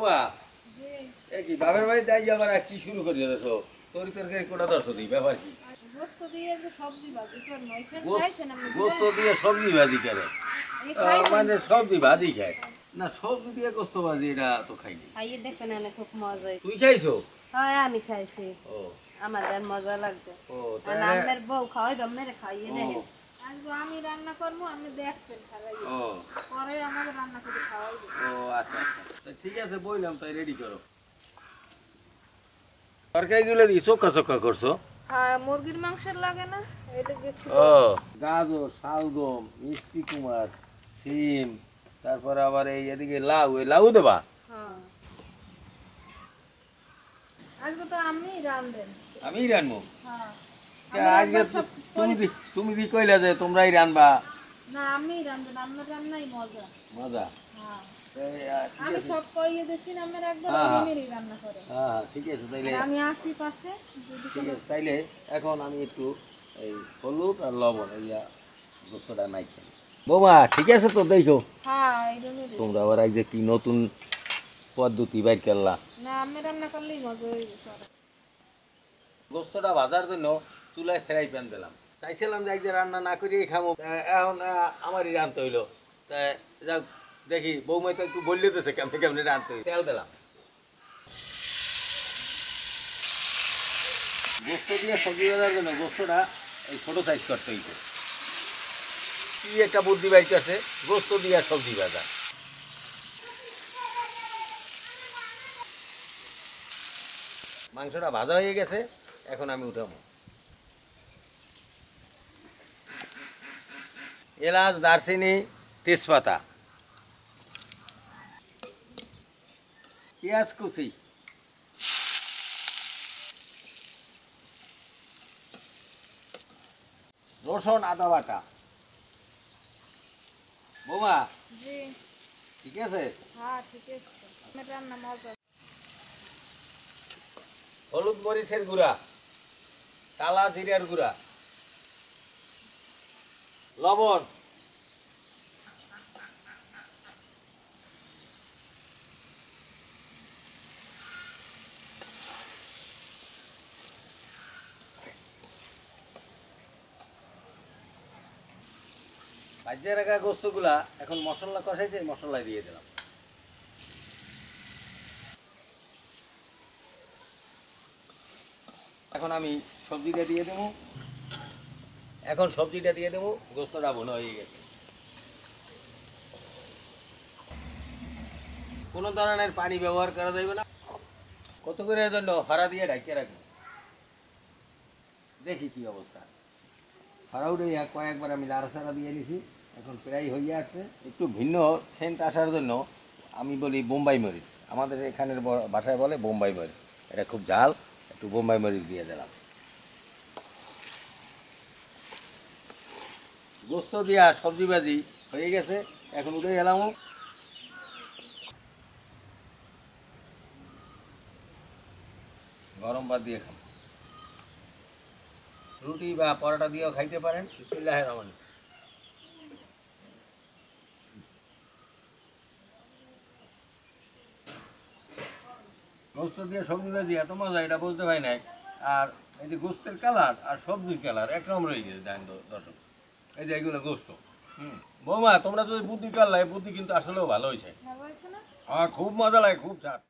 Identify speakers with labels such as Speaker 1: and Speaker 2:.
Speaker 1: বৌমা কি বাপের বাড়ি যাই আবার কি শুরু করি দেখো তোর তরকারি কোটা ধরছো তুই ব্যাপার কি গোস্ত দিয়ে সবজি ভাজি করে মানে সবজি ভাজি খায় না সবজি দিয়ে গোস্ত ভাজি এটা তো খাইনি
Speaker 2: খাইয়ে দেখবেন না খুব মজা
Speaker 1: তুই খাইছো
Speaker 2: হ্যাঁ আমি খাইছি ও আমাদের মজা লাগছে ও তাই আমার বউ খাওয়াই মেরে খাইয়ে দেখেন আজকে আমি রান্না করব আপনি দেখবেন খাওয়াই ও পরে আমাকে রান্না করে খাওয়াই
Speaker 1: ও আচ্ছা আচ্ছা ঠিক আছে বললাম তাই রেডি করো তরকারিগুলো দি চোখা চোখা করছো
Speaker 2: হ্যাঁ মুরগির মাংসের লাগে না এটা দেখছি
Speaker 1: ও গাজর শালগম মিষ্টি কুমার সিম তারপর আবার এই এদিকে লাউ দেবা
Speaker 2: হ্যাঁ আজকে তো আমি রাঁধবেন
Speaker 1: আমি রাঁধবো
Speaker 2: হ্যাঁ
Speaker 1: আজকে তুমি কি কইলা যে তোমরাই রাঁধবা
Speaker 2: না আমি রাঁধবেন আমার রান্নাই মজা
Speaker 1: মজা
Speaker 2: হ্যাঁ আমি সব কইয়ে দেছি না আমার একবার আমিই রান্না করে
Speaker 1: হ্যাঁ ঠিক আছে তাইলে
Speaker 2: আমি আসি পাশে
Speaker 1: ঠিক আছে তাইলে এখন আমি একটু এই হলুদ আর লবণ এইয়া গোস্তটা মাইখাই বৌমা ঠিক আছে তো দেখো
Speaker 2: হ্যাঁ এইজন্যই
Speaker 1: তোমরা আবার আজ যে কি নতুন পদ্ধতি বাইর করলা
Speaker 2: না আমি রান্না করলেই মজা হয়ে যাবে
Speaker 1: গোস্তটা ভাজার জন্য চুলায় ফ্রাই প্যান দিলাম চাইছিলাম যে একদিন রান্না না করিয়ে খাবো এখন আমারই রানতে হইলো তাই যাক দেখি বৌমাই তো একটু বললে দিয়েছে কেমনি কেমনি রানতে হইলো তেল দিলাম গোস্ত দিয়ে সবজি ভাজার জন্য গোস্তটা এই ছোটো সাইজ করতে হইছে কি একটা বুদ্ধি বাইক আছে গোস্ত দিয়ে সবজি ভাজা মাংসটা ভাজা হয়ে গেছে এখন আমি উঠাবো এলাচ দারচিনি তেজপাতা পেঁয়াজ কুচি রসুন আদা বাটা বৌমা
Speaker 2: জি
Speaker 1: ঠিক আছে
Speaker 2: হ্যাঁ ঠিক আছে আমার রান্না মজা
Speaker 1: হলুদ মরিচের গুঁড়া কালা জিরার গুঁড়া লবণ ভাজিয়ে রাখা গোস্তগুলা এখন মশলা কষাইছে মশলা দিয়ে দিলাম এখন আমি সবজিটা দিয়ে দেবো গোস্তটা ভুনা হয়ে গেছে কোনো ধরনের পানি ব্যবহার করা যাবে না কত করে এর জন্য হরা দিয়ে ঢাকিয়ে রাখবো দেখি কি অবস্থা হরা উঠে কয়েকবার আমি লাড়াচাড়া দিয়ে নিছি এখন প্রায় হয়ে আসছে একটু ভিন্ন সেন্ট আসার জন্য আমি বলি বোম্বাই মরিচ আমাদের এখানের ভাষায় বলে বোম্বাই মরিচ এটা খুব ঝাল একটু বোম্বাই মরিচ দিয়ে দিলাম গোস্ত দিয়া সবজি ভাজি হয়ে গেছে এখন উঠে গেলাম গরম ভাত দিয়ে খাম রুটি বা পরোটা দিয়েও খাইতে পারেন বিসমিল্লাহির রহমানির রহিম গোস্ত দিয়ে সবজি ভাজি এত মজা এটা বলতে পারি নাই আর এই যে গোস্তের কালার আর সবজির কালার একরকম রয়ে গেছে জানেন দর্শক এই যে এগুলো গোস্ত বৌমা তোমরা যদি বুদ্ধি করলে বুদ্ধি কিন্তু আসলেও ভালো হয়েছে খুব মজা লাগে খুব স্বাদ